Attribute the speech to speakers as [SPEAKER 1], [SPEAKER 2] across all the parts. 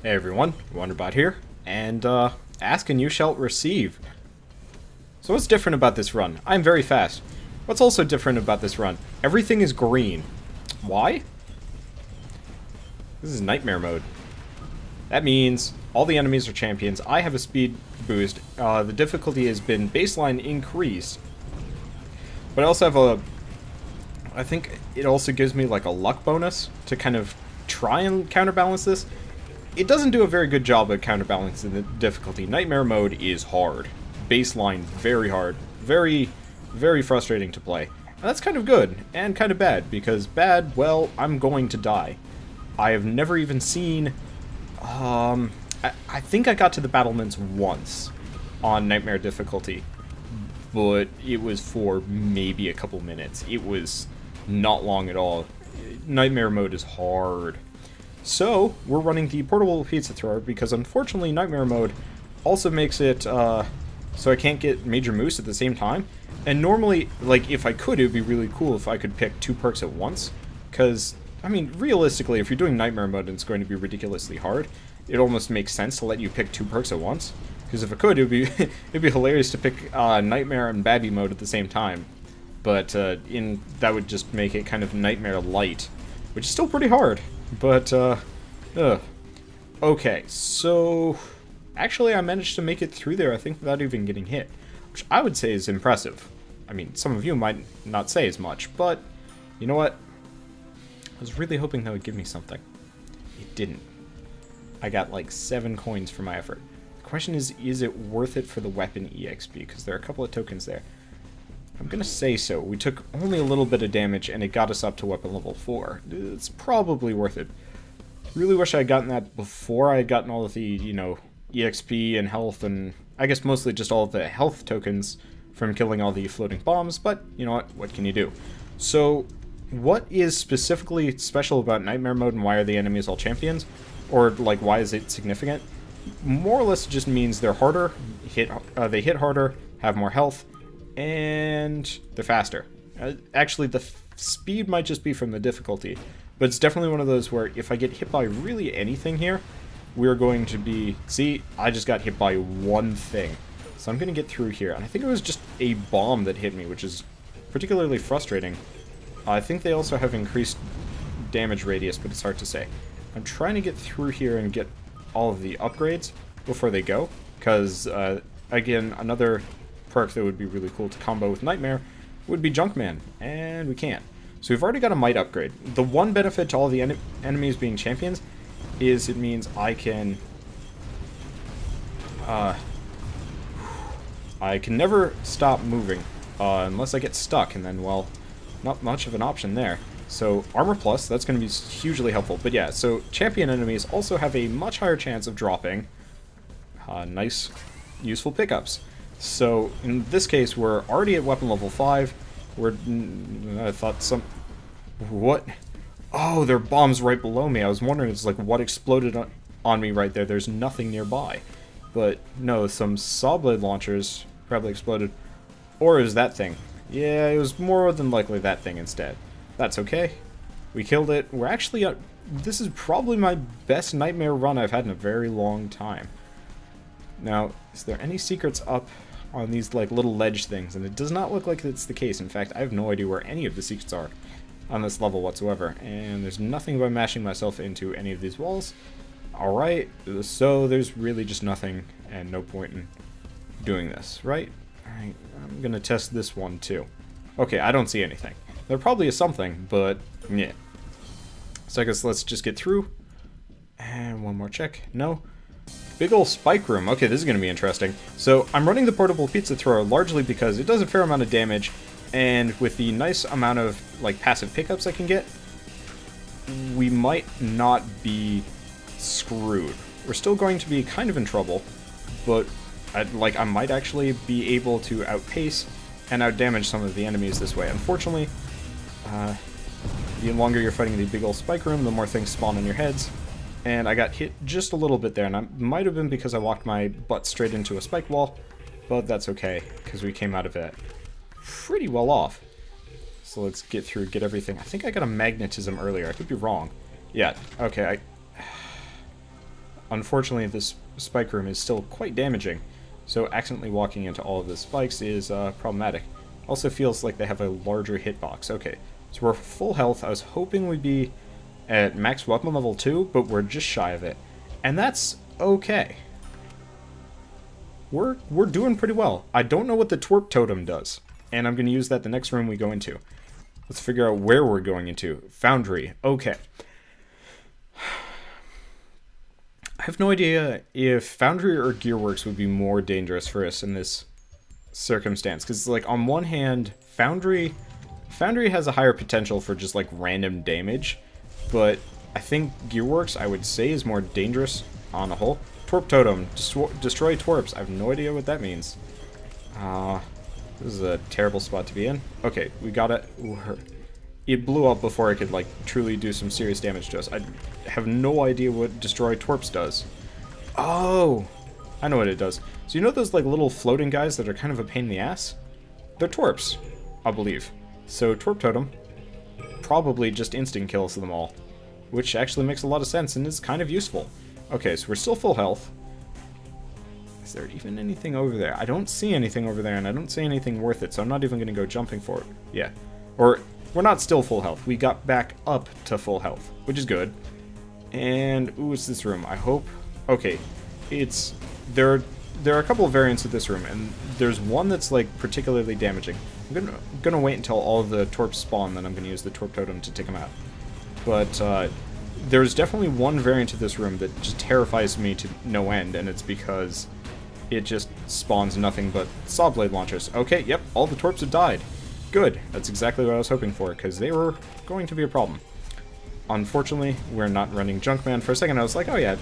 [SPEAKER 1] Hey everyone, Wonderbot here, and ask and you shall receive. So what's different about this run? I'm very fast. What's also different about this run? Everything is green. Why? This is nightmare mode. That means all the enemies are champions. I have a speed boost. The difficulty has been baseline increased. But I also have a... I think it also gives me like a luck bonus to kind of try and counterbalance this. It doesn't do a very good job at counterbalancing the difficulty. Nightmare mode is hard. Baseline, very hard. Very, very frustrating to play. And that's kind of good, and kind of bad, because bad, well, I'm going to die. I have never even seen... I think I got to the battlements once on Nightmare difficulty, but it was for maybe a couple minutes. It was not long at all. Nightmare mode is hard. So, we're running the portable pizza thrower because unfortunately Nightmare mode also makes it so I can't get Major Moose at the same time. And normally, like, if I could, it would be really cool if I could pick 2 perks at once. Because, I mean, realistically, if you're doing Nightmare mode and it's going to be ridiculously hard, it almost makes sense to let you pick 2 perks at once. Because if I could, it would be it'd be hilarious to pick Nightmare and Babby mode at the same time. But that would just make it kind of Nightmare light, which is still pretty hard. But, okay, so, actually I managed to make it through there, I think, without even getting hit, which I would say is impressive. I mean, some of you might not say as much, but, you know what? I was really hoping that would give me something. It didn't. I got, like, 7 coins for my effort. The question is it worth it for the weapon EXP? Because there are a couple of tokens there. I'm gonna say so. We took only a little bit of damage, and it got us up to weapon level 4. It's probably worth it. Really wish I had gotten that before I had gotten all of the, you know, EXP and health, and I guess mostly just all of the health tokens from killing all the floating bombs, but, you know what can you do? So, what is specifically special about Nightmare mode, and why are the enemies all champions? Or, like, why is it significant? More or less it just means they're harder, they hit harder, have more health, and they're faster. Actually, the speed might just be from the difficulty, but it's definitely one of those where if I get hit by really anything here, we're going to be... See, I just got hit by one thing. So I'm going to get through here, and I think it was just a bomb that hit me, which is particularly frustrating. I think they also have increased damage radius, but it's hard to say. I'm trying to get through here and get all of the upgrades before they go, because, again, another perk that would be really cool to combo with Nightmare would be Junkman, and we can't. So we've already got a Might upgrade. The one benefit to all the enemies being champions is it means I can never stop moving unless I get stuck, and then, well, not much of an option there. So Armor Plus, that's going to be hugely helpful. But yeah, so champion enemies also have a much higher chance of dropping nice, useful pickups. So, in this case, we're already at weapon level 5. I thought some... What? Oh, there are bombs right below me. I was wondering, it's like, what exploded on me right there? There's nothing nearby. But, no, some saw blade launchers probably exploded. Or it was that thing. Yeah, it was more than likely that thing instead. That's okay. We killed it. We're actually... this is probably my best Nightmare run I've had in a very long time. Now, is there any secrets up on these, like, little ledge things? And it does not look like it's the case. In fact, I have no idea where any of the secrets are on this level whatsoever. And there's nothing by mashing myself into any of these walls. Alright, so there's really just nothing and no point in doing this, right? Alright, I'm gonna test this one, too. Okay, I don't see anything. There probably is something, but, yeah. So I guess let's just get through. And one more check. No. Big ol' spike room. Okay, this is going to be interesting. So, I'm running the portable pizza thrower largely because it does a fair amount of damage, and with the nice amount of, like, passive pickups I can get, we might not be screwed. We're still going to be kind of in trouble, but, I might actually be able to outpace and outdamage some of the enemies this way. Unfortunately, the longer you're fighting the big ol' spike room, the more things spawn on your heads. And I got hit just a little bit there, and it might have been because I walked my butt straight into a spike wall, but that's okay, because we came out of it pretty well off. So let's get through, get everything. I think I got a magnetism earlier, I could be wrong. Yeah, okay, unfortunately this spike room is still quite damaging, so accidentally walking into all of the spikes is problematic. Also feels like they have a larger hitbox. Okay, so we're full health. I was hoping we'd be at max weapon level 2, but we're just shy of it. And that's okay. We're doing pretty well. I don't know what the twerp totem does, and I'm going to use that the next room we go into. Let's figure out where we're going into. Foundry. Okay. I have no idea if Foundry or Gearworks would be more dangerous for us in this circumstance, because like on one hand, Foundry has a higher potential for just like random damage, but I think Gearworks I would say is more dangerous on the whole. Twerp totem, destroy twerps. I have no idea what that means. This is a terrible spot to be in. Okay, we got it. It blew up before it could like truly do some serious damage to us. I have no idea what destroy twerps does. Oh, I know what it does. So you know those like little floating guys that are kind of a pain in the ass? They're twerps, I believe. So twerp totem probably just instant kills them all, which actually makes a lot of sense and is kind of useful. Okay, so we're still full health. Is there even anything over there? I don't see anything over there, and I don't see anything worth it, so I'm not even going to go jumping for it. Yeah. Or, we're not still full health. We got back up to full health, which is good. And, ooh, it's this room. I hope... Okay, it's... There are a couple of variants of this room, and there's one that's, like, particularly damaging. I'm gonna wait until all of the twerps spawn, then I'm gonna use the twerp totem to take them out. But, there's definitely one variant of this room that just terrifies me to no end, and it's because it just spawns nothing but saw blade launchers. Okay, yep, all the twerps have died. Good, that's exactly what I was hoping for, because they were going to be a problem. Unfortunately, we're not running Junkman. For a second I was like, oh yeah,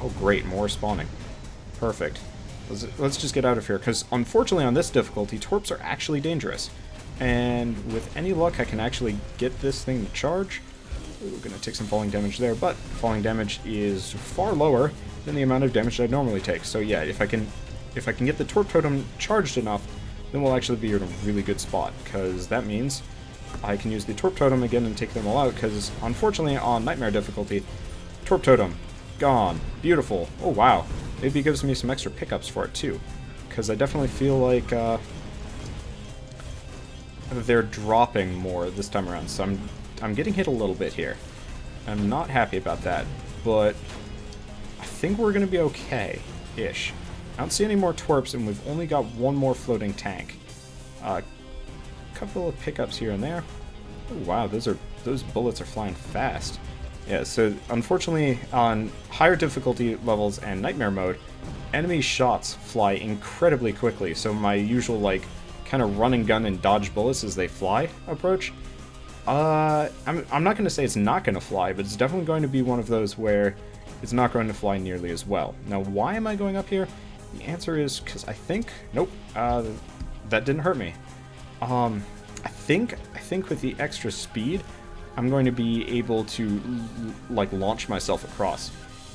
[SPEAKER 1] oh great, more spawning. Perfect. Let's just get out of here, because unfortunately on this difficulty, twerps are actually dangerous. And with any luck I can actually get this thing to charge. We're going to take some falling damage there, but falling damage is far lower than the amount of damage I'd normally take. So yeah, if I can get the twerp totem charged enough, then we'll actually be in a really good spot, because that means I can use the twerp totem again and take them all out, because unfortunately on nightmare difficulty, twerp totem, gone. Beautiful. Oh wow. Maybe it gives me some extra pickups for it too, because I definitely feel like they're dropping more this time around, so I'm getting hit a little bit here. I'm not happy about that, but I think we're going to be okay-ish. I don't see any more twerps, and we've only got one more floating tank. Couple of pickups here and there. Oh, wow, those bullets are flying fast. Yeah, so unfortunately on higher difficulty levels and nightmare mode, enemy shots fly incredibly quickly, so my usual like kind of run and gun and dodge bullets as they fly approach, I'm not going to say it's not going to fly, but it's definitely going to be one of those where it's not going to fly nearly as well. Now, why am I going up here? The answer is because I think... Nope, that didn't hurt me. I think with the extra speed, I'm going to be able to, like, launch myself across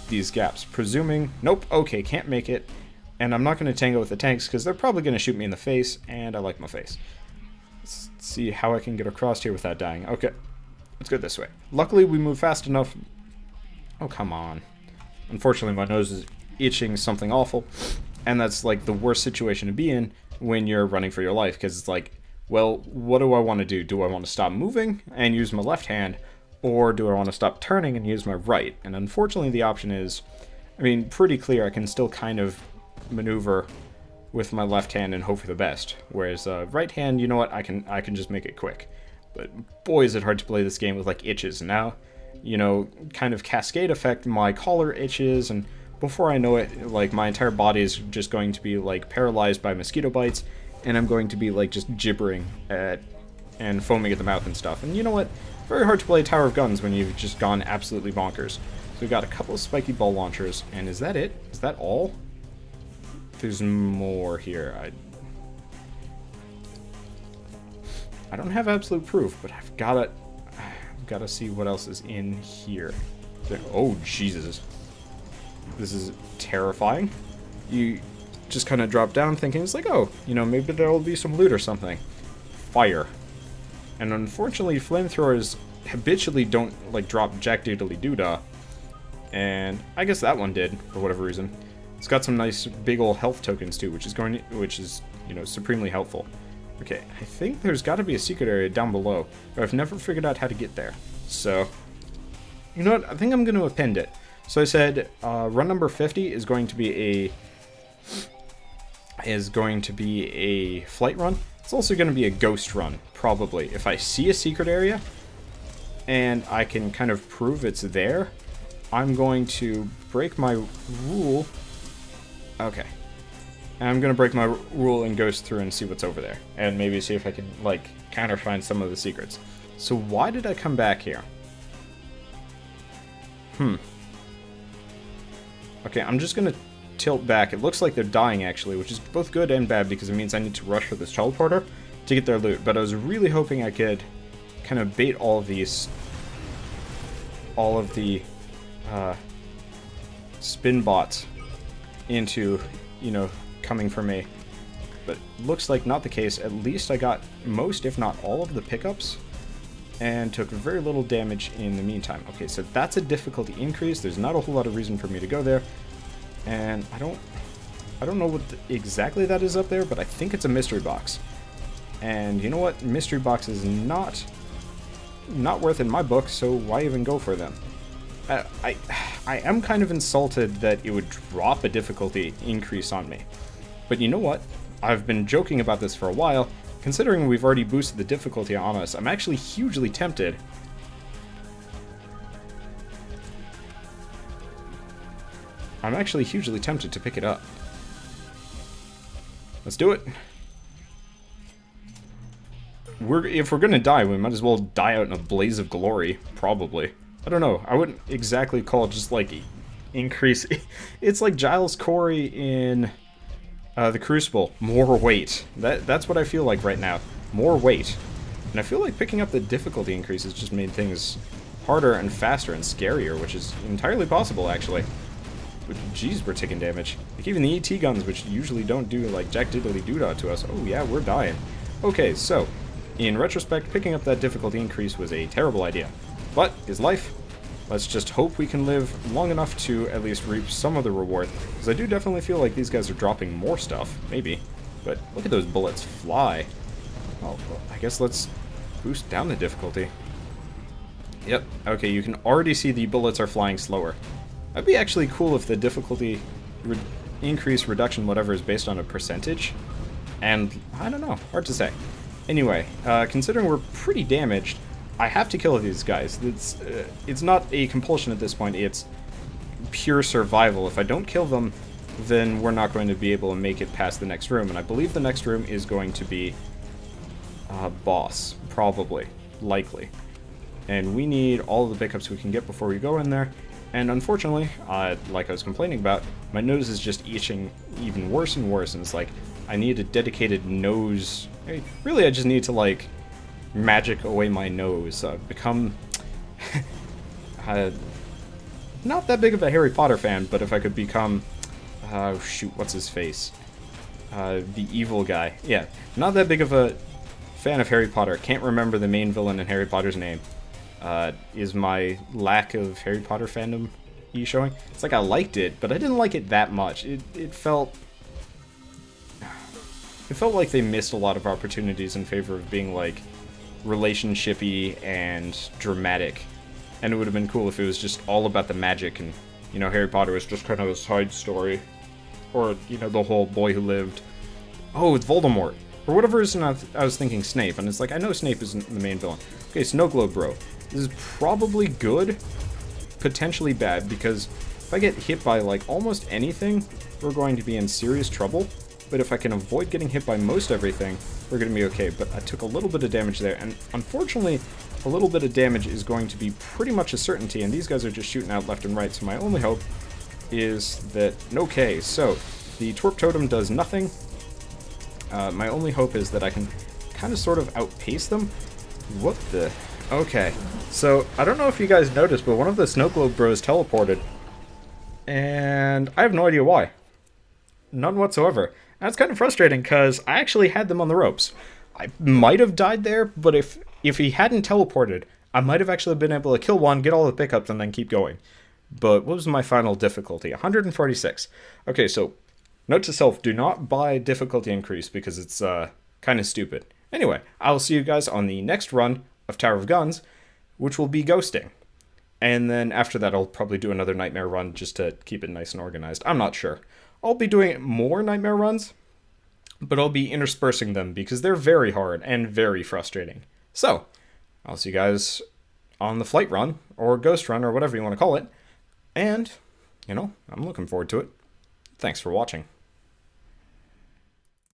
[SPEAKER 1] these gaps. Presuming... Nope, okay, can't make it. And I'm not going to tango with the tanks because they're probably going to shoot me in the face, and I like my face. Let's see how I can get across here without dying. Okay, let's go this way. Luckily, we move fast enough. Oh, come on. Unfortunately, my nose is itching something awful, and that's like the worst situation to be in when you're running for your life, because it's like, well, what do I want to do? Do I want to stop moving and use my left hand, or do I want to stop turning and use my right? And unfortunately, the option is, I mean, pretty clear. I can still kind of maneuver with my left hand and hope for the best. Whereas right hand, you know what, I can just make it quick. But boy, is it hard to play this game with like itches. Now, you know, kind of cascade effect, my collar itches, and before I know it, like my entire body is just going to be like paralyzed by mosquito bites, and I'm going to be like just gibbering at and foaming at the mouth and stuff. And you know what? Very hard to play Tower of Guns when you've just gone absolutely bonkers. So we've got a couple of spiky ball launchers, and is that it? Is that all? There's more here. I don't have absolute proof, but I've gotta see what else is in here. Oh Jesus, this is terrifying. You just kind of drop down thinking it's like, oh, you know, maybe there'll be some loot or something. Fire. And unfortunately, flamethrowers habitually don't like drop jack doodly doodah. And I guess that one did, for whatever reason. It's got some nice big ol' health tokens too, which is you know, supremely helpful. Okay, I think there's got to be a secret area down below, but I've never figured out how to get there. So, you know what? I think I'm going to append it. So I said run number 50 is going to be a flight run. It's also going to be a ghost run, probably. If I see a secret area and I can kind of prove it's there, I'm going to break my rule. Okay. I'm going to break my rule and ghost through and see what's over there. And maybe see if I can, like, counter find some of the secrets. So why did I come back here? Okay, I'm just going to tilt back. It looks like they're dying, actually, which is both good and bad because it means I need to rush for this teleporter to get their loot. But I was really hoping I could kind of bait all of the spin bots into, you know, coming for me. But looks like not the case. At least I got most, if not all, of the pickups and took very little damage in the meantime. Okay, so that's a difficulty increase. There's not a whole lot of reason for me to go there. And I don't know what exactly that is up there, but I think it's a mystery box. And you know what? Mystery box is not worth in my book, so why even go for them? I am kind of insulted that it would drop a difficulty increase on me. But you know what? I've been joking about this for a while. Considering we've already boosted the difficulty on us, I'm actually hugely tempted. To pick it up. Let's do it. If we're gonna die, we might as well die out in a blaze of glory, probably. I don't know. I wouldn't exactly call it just like increase. It's like Giles Corey in the Crucible. More weight. That's what I feel like right now. More weight. And I feel like picking up the difficulty increases just made things harder and faster and scarier, which is entirely possible, actually. But geez, we're taking damage. Like even the ET guns, which usually don't do like jack diddly doodah to us. Oh yeah, we're dying. Okay, so in retrospect, picking up that difficulty increase was a terrible idea. But is life. Let's just hope we can live long enough to at least reap some of the reward. Because I do definitely feel like these guys are dropping more stuff. Maybe. But look at those bullets fly. Oh, well, I guess let's boost down the difficulty. Yep. Okay, you can already see the bullets are flying slower. That'd be actually cool if the difficulty increase, reduction, whatever, is based on a percentage. And, I don't know. Hard to say. Anyway, considering we're pretty damaged, I have to kill these guys. It's not a compulsion at this point, it's pure survival. If I don't kill them, then we're not going to be able to make it past the next room. And I believe the next room is going to be boss. Probably. Likely. And we need all of the pickups we can get before we go in there. And unfortunately, like I was complaining about, my nose is just itching even worse and worse. And it's like, I need a dedicated nose. Really, I just need to, like, magic away my nose. Become not that big of a Harry Potter fan, but if I could become shoot, what's his face? The evil guy. Yeah, not that big of a fan of Harry Potter. Can't remember the main villain in Harry Potter's name. Is my lack of Harry Potter fandom showing? It's like I liked it, but I didn't like it that much. It felt like they missed a lot of opportunities in favor of being like relationshipy and dramatic. And it would have been cool if it was just all about the magic and, you know, Harry Potter was just kind of a side story. Or, you know, the whole boy who lived. Oh, it's Voldemort. For whatever reason, I was thinking Snape, and it's like, I know Snape isn't the main villain. Okay, Snow Globe Bro. This is probably good, potentially bad, because if I get hit by, like, almost anything, we're going to be in serious trouble. But if I can avoid getting hit by most everything, we're going to be okay. But I took a little bit of damage there, and unfortunately, a little bit of damage is going to be pretty much a certainty, and these guys are just shooting out left and right, so my only hope is that... Okay, so, the Torp Totem does nothing. My only hope is that I can kind of sort of outpace them. What the... Okay, so, I don't know if you guys noticed, but one of the Snow Globe Bros teleported, and I have no idea why. None whatsoever. That's kind of frustrating, because I actually had them on the ropes. I might have died there, but if he hadn't teleported, I might have actually been able to kill one, get all the pickups, and then keep going. But what was my final difficulty? 146. Okay, so note to self, do not buy difficulty increase because it's kind of stupid. Anyway, I'll see you guys on the next run of Tower of Guns, which will be ghosting. And then after that, I'll probably do another nightmare run just to keep it nice and organized. I'm not sure. I'll be doing more nightmare runs, but I'll be interspersing them because they're very hard and very frustrating. So, I'll see you guys on the flight run, or ghost run, or whatever you want to call it. And, I'm looking forward to it. Thanks for watching.